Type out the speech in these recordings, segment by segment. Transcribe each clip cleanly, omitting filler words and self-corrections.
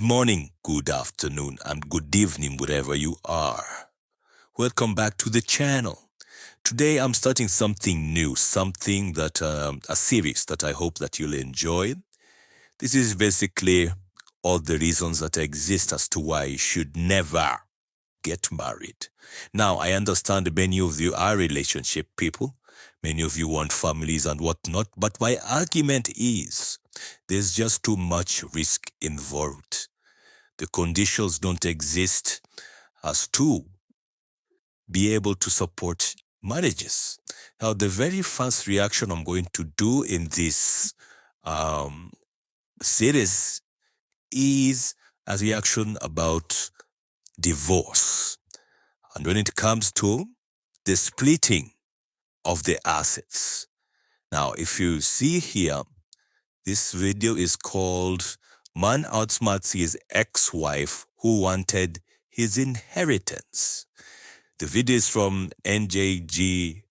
morning, good afternoon, and good evening, wherever you are. Welcome back to the channel. Today I'm starting something new, something that, a series that I hope that you'll enjoy. This is basically all the reasons that exist as to why you should never get married. Now, I understand many of you are relationship people. Many of you want families and whatnot, but my argument is there's just too much risk involved. The conditions don't exist as to be able to support marriages. Now, the very first reaction I'm going to do in this series is a reaction about divorce. And when it comes to the splitting of the assets. Now, if you see here, this video is called Man Outsmarts His Ex-Wife Who Wanted His Inheritance. The video is from NJG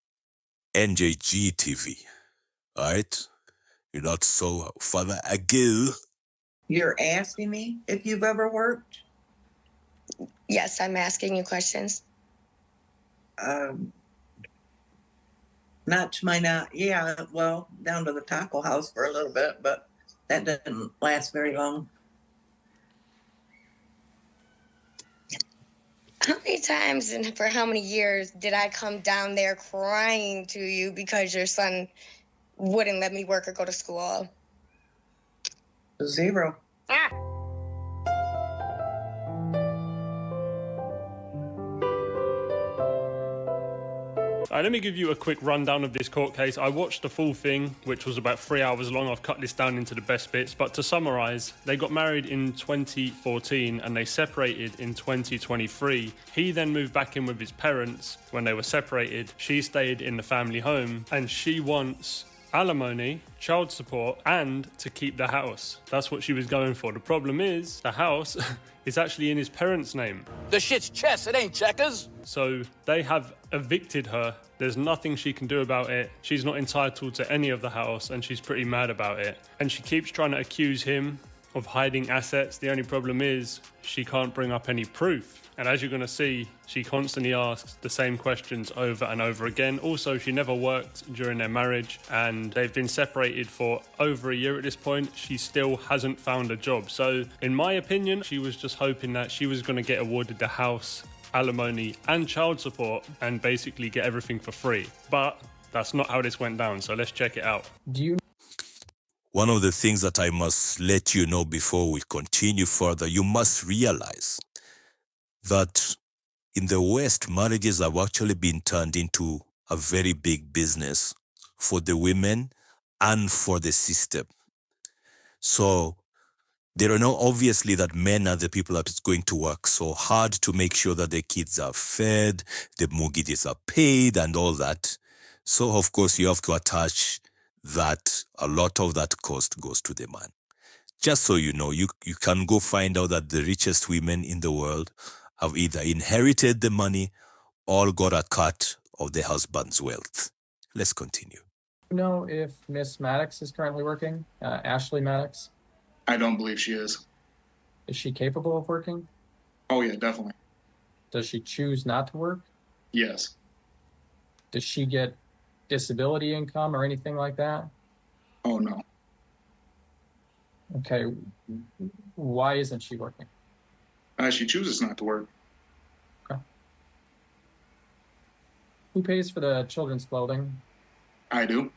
TV. All right? You're not so further ado. You're asking me if you've ever worked? Yes, I'm asking you questions. Not to my yeah, well, down to the taco house for a little bit, but that didn't last very long. How many times and for how many years did I come down there crying to you because your son wouldn't let me work or go to school? 0. Let me give you a quick rundown of this court case. I watched the full thing, which was about 3 hours long. I've cut this down into the best bits. But to summarize, they got married in 2014 and they separated in 2023. He then moved back in with his parents when they were separated. She stayed in the family home and she wants alimony, child support, and to keep the house. That's what she was going for. The problem is the house is actually in his parents' name. The shit's chess, it ain't checkers. So they have evicted her. There's nothing she can do about it. She's not entitled to any of the house and she's pretty mad about it. And she keeps trying to accuse him of hiding assets. The only problem is she can't bring up any proof. And as you're going to see, she constantly asks the same questions over and over again. Also, she never worked during their marriage and they've been separated for over a year at this point. She still hasn't found a job. So in my opinion, she was just hoping that she was going to get awarded the house, alimony and child support and basically get everything for free. But that's not how this went down. So let's check it out. One of the things that I must let you know before we continue further, you must realize that in the West, marriages have actually been turned into a very big business for the women and for the system. So there are no obviously that men are the people that is going to work so hard to make sure that the kids are fed, the mortgages are paid and all that. So of course you have to attach that a lot of that cost goes to the man. Just so you know, you can go find out that the richest women in the world have either inherited the money or got a cut of the husband's wealth. Let's continue. Do you know if Miss Maddox is currently working? Ashley Maddox? I don't believe she is. Is she capable of working? Oh, yeah, definitely. Does she choose not to work? Yes. Does she get disability income or anything like that? Oh, no. Okay. Why isn't she working? She chooses not to work. Okay. Who pays for the children's clothing? I do.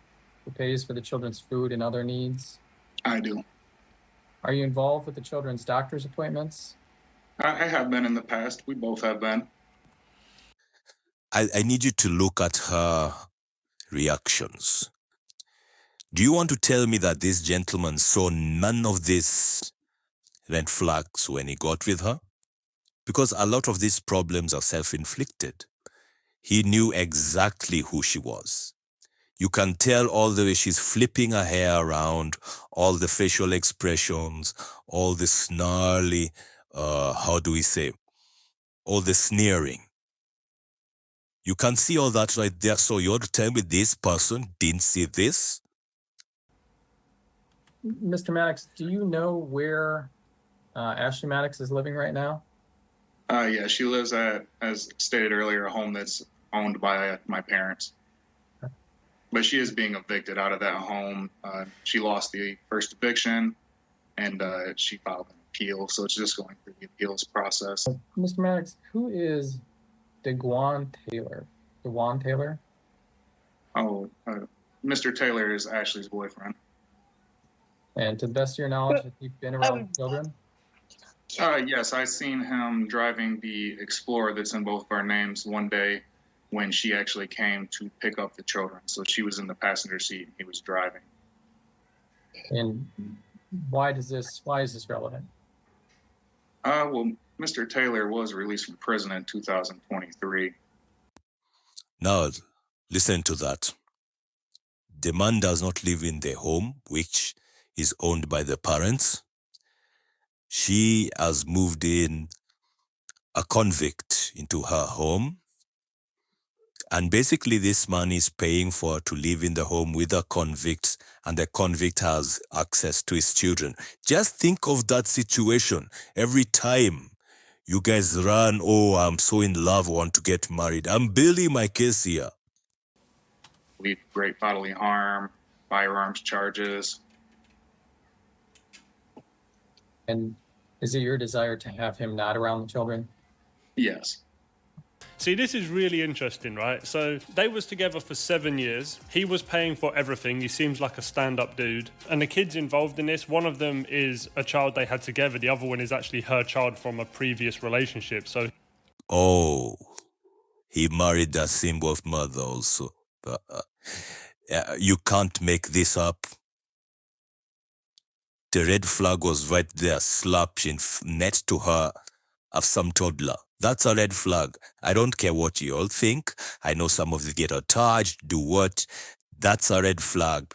Who pays for the children's food and other needs? I do. Are you involved with the children's doctor's appointments? I have been in the past. We both have been. I need you to look at her reactions. Do you want to tell me that this gentleman saw none of these red flags when he got with her? Because a lot of these problems are self-inflicted. He knew exactly who she was. You can tell all the way she's flipping her hair around, all the facial expressions, all the snarly, all the sneering. You can see all that right there. So you're to tell me this person didn't see this? Mr. Maddox, do you know where Ashley Maddox is living right now? Yeah, she lives at, as stated earlier, a home that's owned by my parents. But she is being evicted out of that home. She lost the first eviction, and she filed an appeal, so it's just going through the appeals process. Mr. Maddox, who is DeGuan Taylor? DeGuan Taylor? Oh, Mr. Taylor is Ashley's boyfriend. And to the best of your knowledge, has he been around children? Yes, I seen him driving the Explorer that's in both of our names one day when she actually came to pick up the children. So she was in the passenger seat and he was driving. And why is this relevant? Well, Mr. Taylor was released from prison in 2023. Now, listen to that. The man does not live in the home, which is owned by the parents. She has moved in a convict into her home. And basically, this man is paying for her to live in the home with a convict, and the convict has access to his children. Just think of that situation. Every time you guys run, oh, I'm so in love, want to get married. I'm building my case here. Lead great bodily harm, firearms charges. And is it your desire to have him not around the children? Yes. See, this is really interesting, right? So they was together for 7 years. He was paying for everything. He seems like a stand-up dude. And the kids involved in this, one of them is a child they had together. The other one is actually her child from a previous relationship. So, Oh, he married that same birth mother also. You can't make this up. The red flag was right there, slapped in net to her of some toddler. That's a red flag. I don't care what you all think. I know some of you get attached, do what. That's a red flag.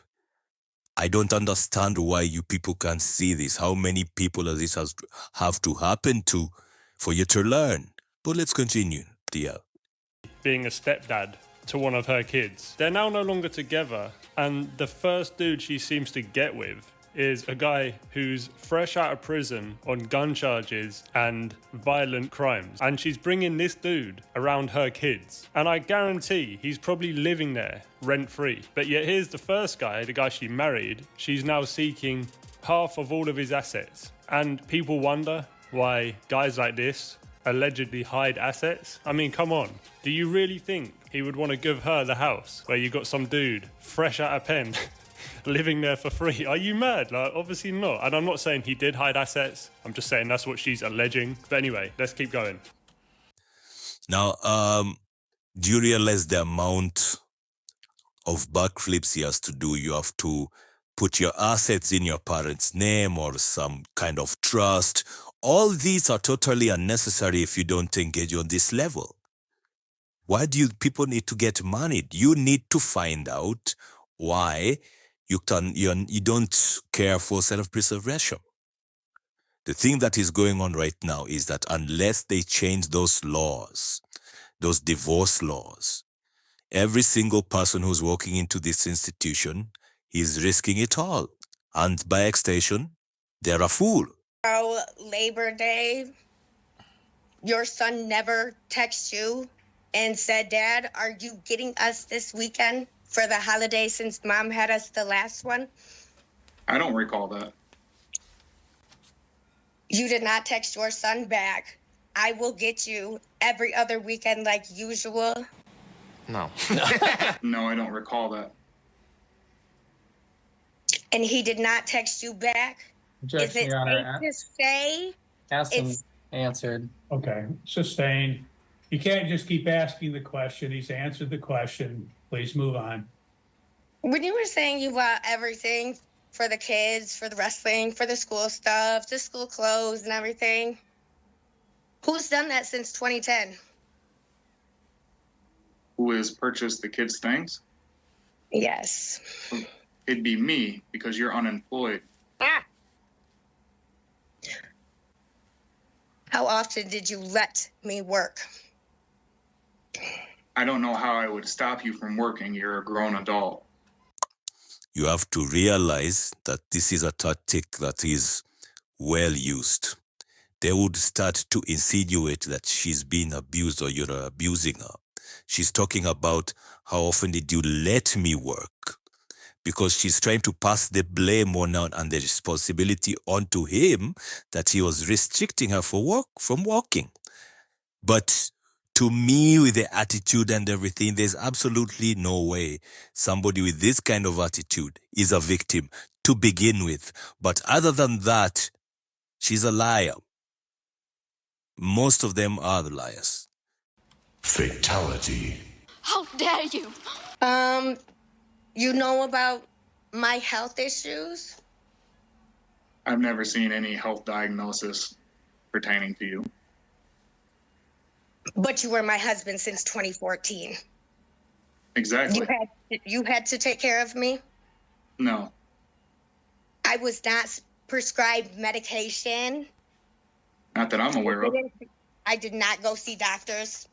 I don't understand why you people can't see this. How many people does this have to happen to for you to learn? But let's continue, dear. being a stepdad to one of her kids. They're now no longer together, and the first dude she seems to get with is a guy who's fresh out of prison on gun charges and violent crimes. And she's bringing this dude around her kids. And I guarantee he's probably living there rent-free. But yet here's the first guy, the guy she married, she's now seeking half of all of his assets. And people wonder why guys like this allegedly hide assets. I mean, come on. Do you really think he would want to give her the house where you got some dude fresh out of pen living there for free? Are you mad? Like, obviously not. And I'm not saying he did hide assets. I'm just saying that's what she's alleging. But anyway, let's keep going. Now, do you realize the amount of backflips he has to do? You have to put your assets in your parents' name or some kind of trust. All these are totally unnecessary if you don't engage on this level. Why do people need to get married? You need to find out why you don't care for self-preservation. The thing that is going on right now is that unless they change those laws, those divorce laws, every single person who's walking into this institution is risking it all. And by extension, they're a fool. Oh, Labor Day, your son never texted you and said, Dad, are you getting us this weekend for the holiday since Mom had us the last one? I don't recall that. You did not text your son back. I will get you every other weekend like usual. No. No, I don't recall that. And he did not text you back. Is Objection, it Your Honor. safe to say? Asked and It's- answered. Okay, sustained. You can't just keep asking the question. He's answered the question. Please move on. When you were saying you bought everything for the kids, for the wrestling, for the school stuff, the school clothes and everything, who's done that since 2010? Who has purchased the kids' things? Yes. It'd be me because you're unemployed. Ah. How often did you let me work? I don't know how I would stop you from working. You're a grown adult. You have to realize that this is a tactic that is well used. they would start to insinuate that she's being abused or you're abusing her. She's talking about how often did you let me work? Because she's trying to pass the blame on and the responsibility onto him that he was restricting her from working. But to me, with the attitude and everything, there's absolutely no way somebody with this kind of attitude is a victim to begin with. But other than that, she's a liar. Most of them are the liars. Fatality. How dare you? You know about my health issues? I've never seen any health diagnosis pertaining to you. But you were my husband since 2014. Exactly. You had to take care of me? No. I was not prescribed medication. Not that I'm aware of. I did not go see doctors.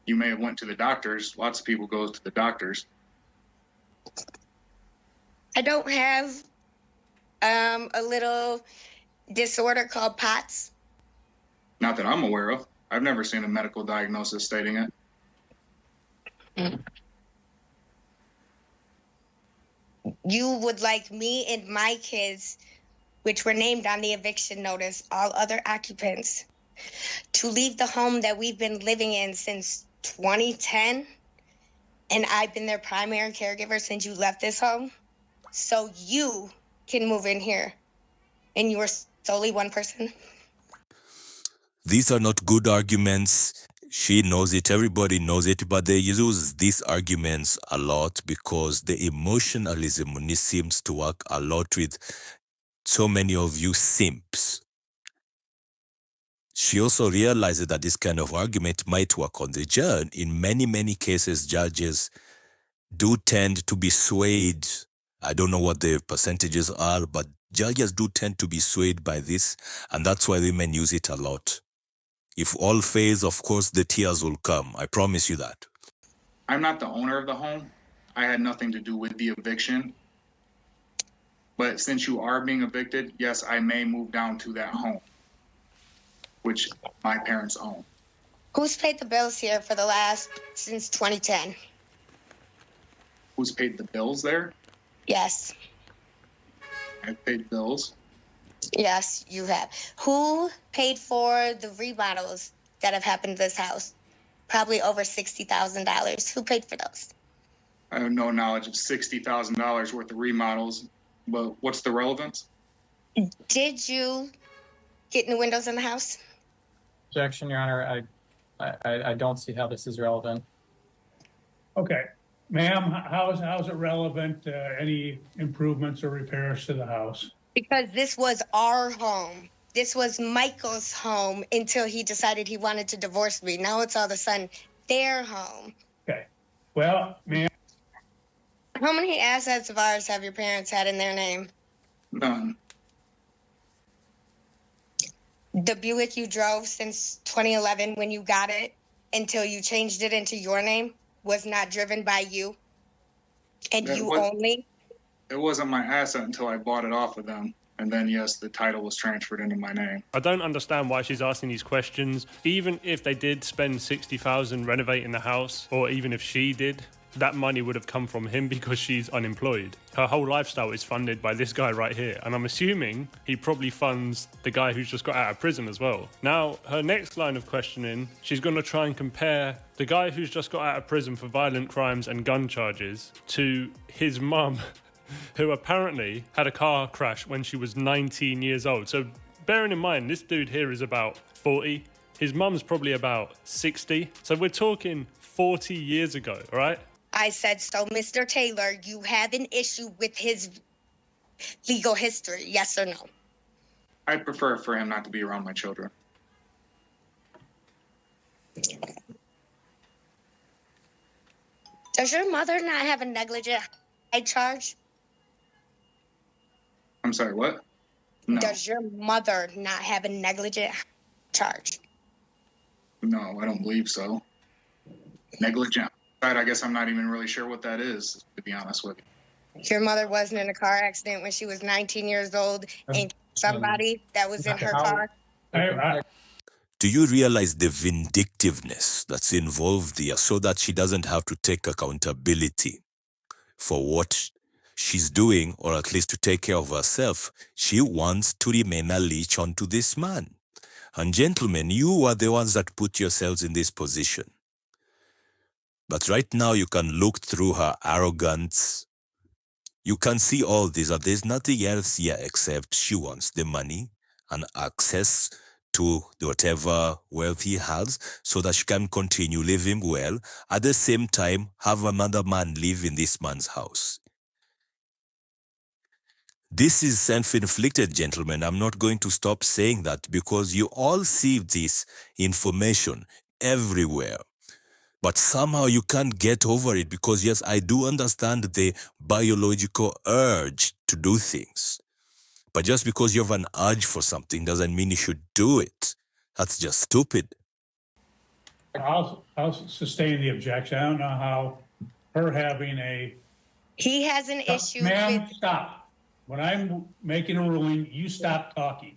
You may have went to the doctors. Lots of people go to the doctors. I don't have a little disorder called POTS. Not that I'm aware of. I've never seen a medical diagnosis stating it. You would like me and my kids, which were named on the eviction notice, all other occupants, to leave the home that we've been living in since 2010, and I've been their primary caregiver since you left this home, so you can move in here, and you are solely one person? These are not good arguments. She knows it, everybody knows it, but they use these arguments a lot because the emotionalism seems to work a lot with so many of you simps. She also realizes that this kind of argument might work on the judge. In many, many cases, judges do tend to be swayed. I don't know what the percentages are, but judges do tend to be swayed by this, and that's why women use it a lot. If all fails, of course, the tears will come. I promise you that. I'm not the owner of the home. I had nothing to do with the eviction. But since you are being evicted, yes, I may move down to that home, which my parents own. Who's paid the bills here since 2010? Who's paid the bills there? Yes. I've paid bills. Yes, you have. Who paid for the remodels that have happened to this house? Probably over $60,000. Who paid for those? I have no knowledge of $60,000 worth of remodels, but what's the relevance? Did you get new windows in the house? Objection, Your Honor. I don't see how this is relevant. Okay. Ma'am, how's it relevant? Any improvements or repairs to the house? Because this was our home. This was Michael's home until he decided he wanted to divorce me. Now it's all of a sudden their home. Okay. Well, ma'am. How many assets of ours have your parents had in their name? None. The Buick you drove since 2011 when you got it until you changed it into your name was not driven by you and you only? It wasn't my asset until I bought it off of them. And then, yes, the title was transferred into my name. I don't understand why she's asking these questions. Even if they did spend $60,000 renovating the house, or even if she did, that money would have come from him because she's unemployed. Her whole lifestyle is funded by this guy right here. And I'm assuming he probably funds the guy who's just got out of prison as well. Now, her next line of questioning, she's going to try and compare the guy who's just got out of prison for violent crimes and gun charges to his mum, who apparently had a car crash when she was 19 years old. So bearing in mind, this dude here is about 40. His mum's probably about 60. So we're talking 40 years ago, all right? I said, so Mr. Taylor, you have an issue with his legal history, yes or no? I'd prefer for him not to be around my children. Does your mother not have a negligent charge? I'm sorry, what? No. Does your mother not have a negligent charge? No, I don't believe so. Negligent. I guess I'm not even really sure what that is, to be honest with you. Your mother wasn't in a car accident when she was 19 years old and somebody that was in her car? Do you realize the vindictiveness that's involved there so that she doesn't have to take accountability for what she's doing, or at least to take care of herself? She wants to remain a leech onto this man. And gentlemen, you are the ones that put yourselves in this position. But right now you can look through her arrogance. You can see all this, that there's nothing else here except she wants the money and access to whatever wealth he has so that she can continue living well. At the same time, have another man live in this man's house. This is self-inflicted, gentlemen. I'm not going to stop saying that because you all see this information everywhere. But somehow you can't get over it because, yes, I do understand the biological urge to do things. But just because you have an urge for something doesn't mean you should do it. That's just stupid. I'll sustain the objection. I don't know how her having a... He has an issue Ma'am, with... stop. When I'm making a ruling, you stop talking.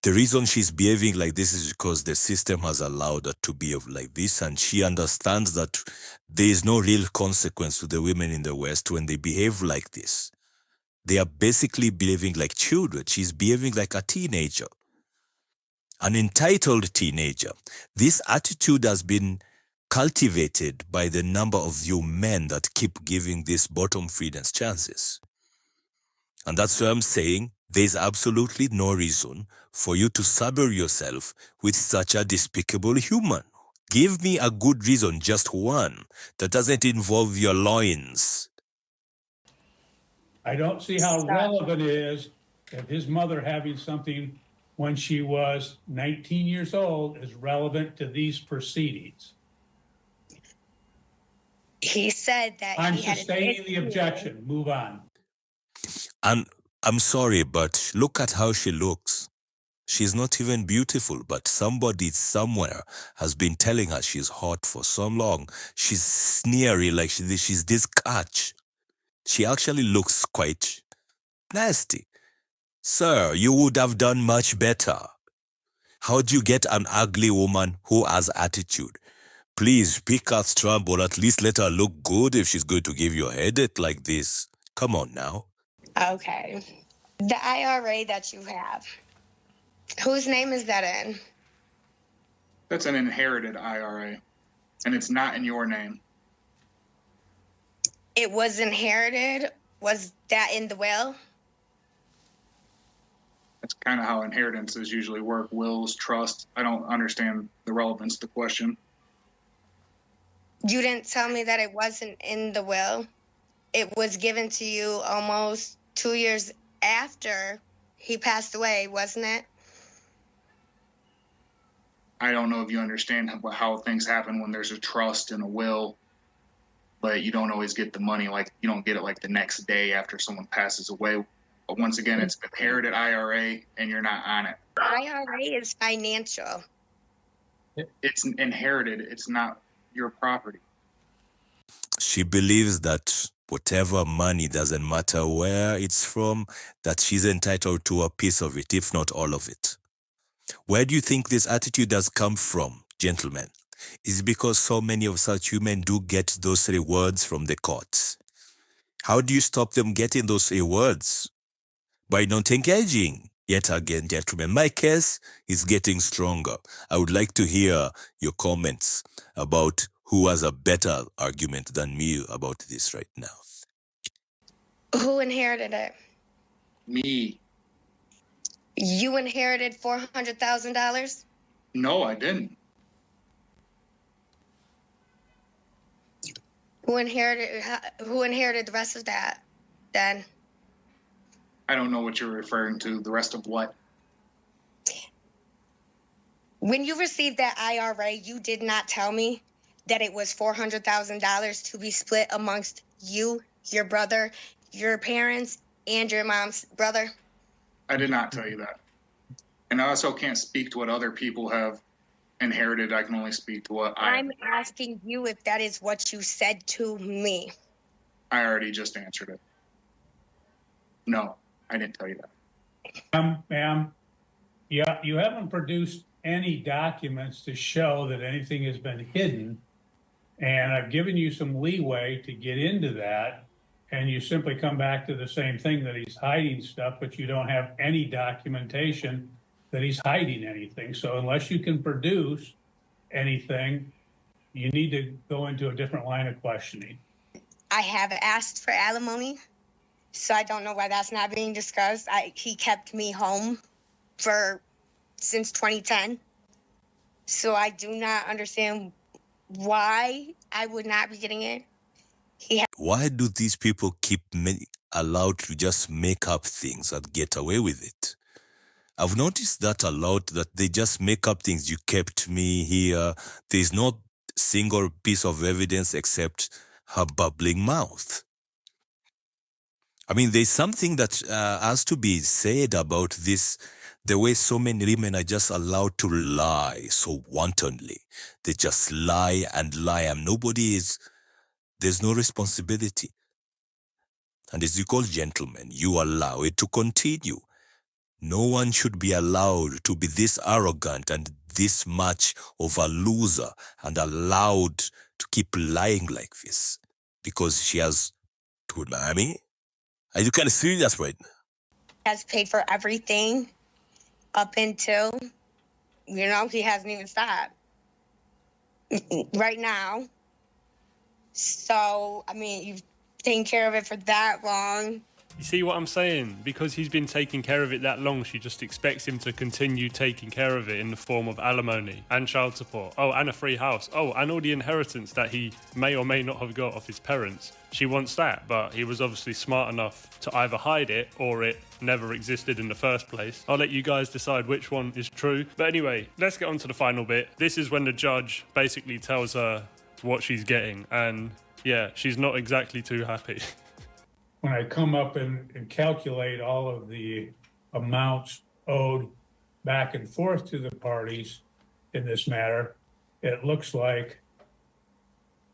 The reason she's behaving like this is because the system has allowed her to behave like this, and she understands that there is no real consequence to the women in the West when they behave like this. They are basically behaving like children. She's behaving like a teenager, an entitled teenager. This attitude has been cultivated by the number of you men that keep giving these bottom feeders chances. And that's why I'm saying there's absolutely no reason for you to saddle yourself with such a despicable human. Give me a good reason, just one, that doesn't involve your loins. I don't see how relevant it is that his mother having something when she was 19 years old is relevant to these proceedings. He said that I'm he had sustaining the objection. Move on. And I'm sorry, but look at how she looks. She's not even beautiful, but somebody somewhere has been telling her she's hot for so long. She's sneery, like she's this catch. She actually looks quite nasty. Sir, you would have done much better. How do you get an ugly woman who has attitude? Please pick her strong, or at least let her look good if she's going to give you a headache like this. Come on now. Okay. The IRA that you have, whose name is that in? That's an inherited IRA, and it's not in your name. It was inherited. Was that in the will? That's kind of how inheritances usually work. Wills, trust. I don't understand the relevance to the question. You didn't tell me that it wasn't in the will. It was given to you almost 2 years after he passed away, wasn't it? I don't know if you understand how things happen when there's a trust and a will, but you don't always get the money. Like, you don't get it like the next day after someone passes away. But once again, it's an inherited IRA and you're not on it. IRA is financial. It's inherited. It's not your property. She believes that whatever money, doesn't matter where it's from, that she's entitled to a piece of it, if not all of it. Where do you think this attitude has come from, gentlemen? Is it because so many of such women do get those rewards from the courts? How do you stop them getting those rewards? By not engaging. Yet again, gentlemen, my case is getting stronger. I would like to hear your comments about who has a better argument than me about this right now. Who inherited it? Me. You inherited $400,000? No, I didn't. Who inherited the rest of that then? I don't know what you're referring to. The rest of what? When you received that IRA, you did not tell me that it was $400,000 to be split amongst you, your brother, your parents, and your mom's brother. I did not tell you that. And I also can't speak to what other people have inherited. I can only speak to what I'm asking you if that is what you said to me. I already just answered it. No, I didn't tell you that. Ma'am, Yeah, you haven't produced any documents to show that anything has been hidden. And I've given you some leeway to get into that. And you simply come back to the same thing, that he's hiding stuff, but you don't have any documentation that he's hiding anything. So unless you can produce anything, you need to go into a different line of questioning. I have asked for alimony, so I don't know why that's not being discussed. He kept me home since 2010. So I do not understand why I would not be getting it. Why do these people keep allowed to just make up things and get away with it? I've noticed that a lot, that they just make up things. You kept me here. There's no single piece of evidence except her bubbling mouth. I mean, there's something that has to be said about this, the way so many women are just allowed to lie so wantonly. They just lie and lie, and there's no responsibility. And as you call gentlemen, you allow it to continue. No one should be allowed to be this arrogant and this much of a loser and allowed to keep lying like this because she has tsunami. Are you kind of serious right now? Has paid for everything up until, he hasn't even stopped right now. So, you've taken care of it for that long. You see what I'm saying? Because he's been taking care of it that long, she just expects him to continue taking care of it in the form of alimony and child support. Oh, and a free house. Oh, and all the inheritance that he may or may not have got off his parents. She wants that, but he was obviously smart enough to either hide it or it never existed in the first place. I'll let you guys decide which one is true. But anyway, let's get on to the final bit. This is when the judge basically tells her what she's getting, and yeah, she's not exactly too happy. When I come up and calculate all of the amounts owed back and forth to the parties in this matter, it looks like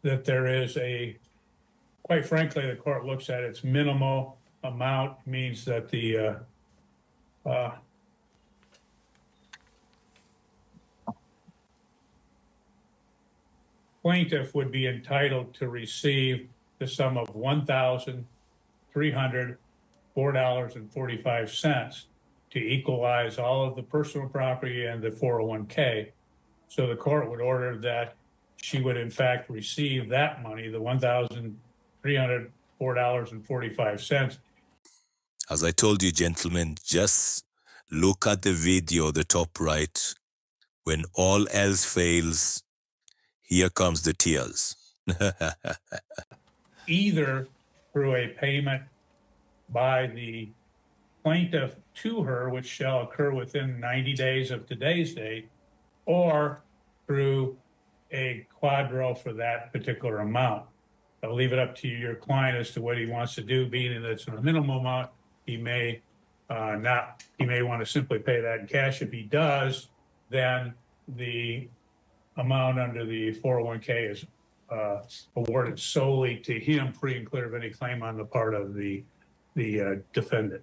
that there is quite frankly, the court looks at its minimal amount, means that the plaintiff would be entitled to receive the sum of $1,304.45 to equalize all of the personal property and the 401k. So the court would order that she would in fact receive that money, the $1,304.45. As I told you, gentlemen, just look at the video, the top right. When all else fails, here comes the tears. Either through a payment by the plaintiff to her, which shall occur within 90 days of today's date, or through a quadro for that particular amount. I'll leave it up to your client as to what he wants to do, being that it's a minimum amount. He may want to simply pay that in cash. If he does, then the amount under the 401k is awarded solely to him, free and clear of any claim on the part of the defendant.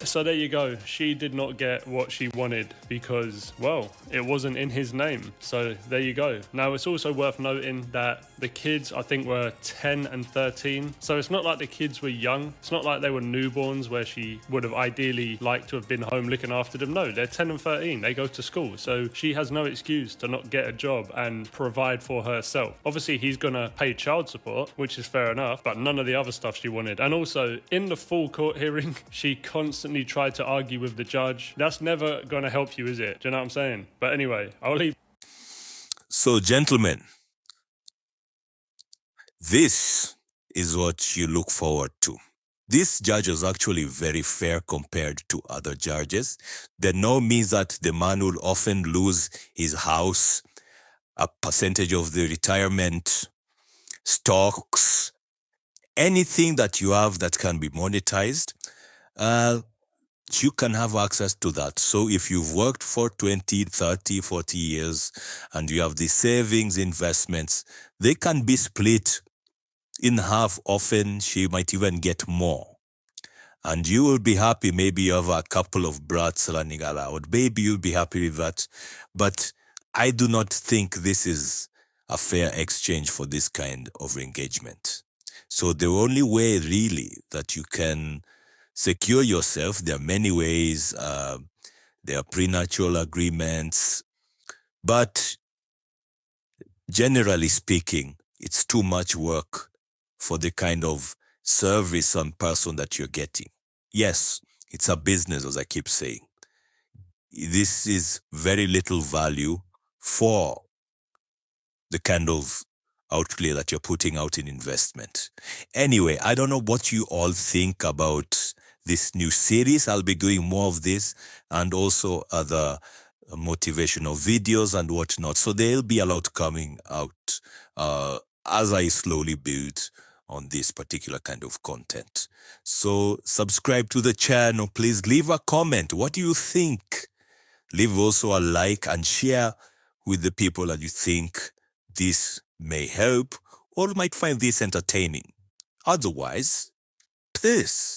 So there you go. She did not get what she wanted because, well, it wasn't in his name. So there you go. Now, it's also worth noting that the kids, I think, were 10 and 13. So it's not like the kids were young. It's not like they were newborns where she would have ideally liked to have been home looking after them. No, they're 10 and 13. They go to school. So she has no excuse to not get a job and provide for herself. Obviously, he's going to pay child support, which is fair enough, but none of the other stuff she wanted. And also, in the full court hearing, she constantly tried to argue with the judge. That's never going to help you, is it? Do you know what I'm saying? But anyway, I'll leave. So, gentlemen, this is what you look forward to. This judge is actually very fair compared to other judges. That now means that the man will often lose his house, a percentage of the retirement, stocks, anything that you have that can be monetized. You can have access to that. So if you've worked for 20, 30, 40 years and you have the savings, investments, they can be split in half. Often she might even get more. And you will be happy. Maybe you have a couple of brats running around. Maybe you'll be happy with that. But I do not think this is a fair exchange for this kind of engagement. So the only way really that you can secure yourself, there are many ways. There are prenuptial agreements, but generally speaking, it's too much work for the kind of service and person that you're getting. Yes, it's a business, as I keep saying. This is very little value for the kind of outlay that you're putting out in investment. Anyway, I don't know what you all think about this new series. I'll be doing more of this and also other motivational videos and whatnot. So there'll be a lot coming out as I slowly build on this particular kind of content. So subscribe to the channel. Please leave a comment. What do you think? Leave also a like and share with the people that you think this may help or might find this entertaining. Otherwise, this.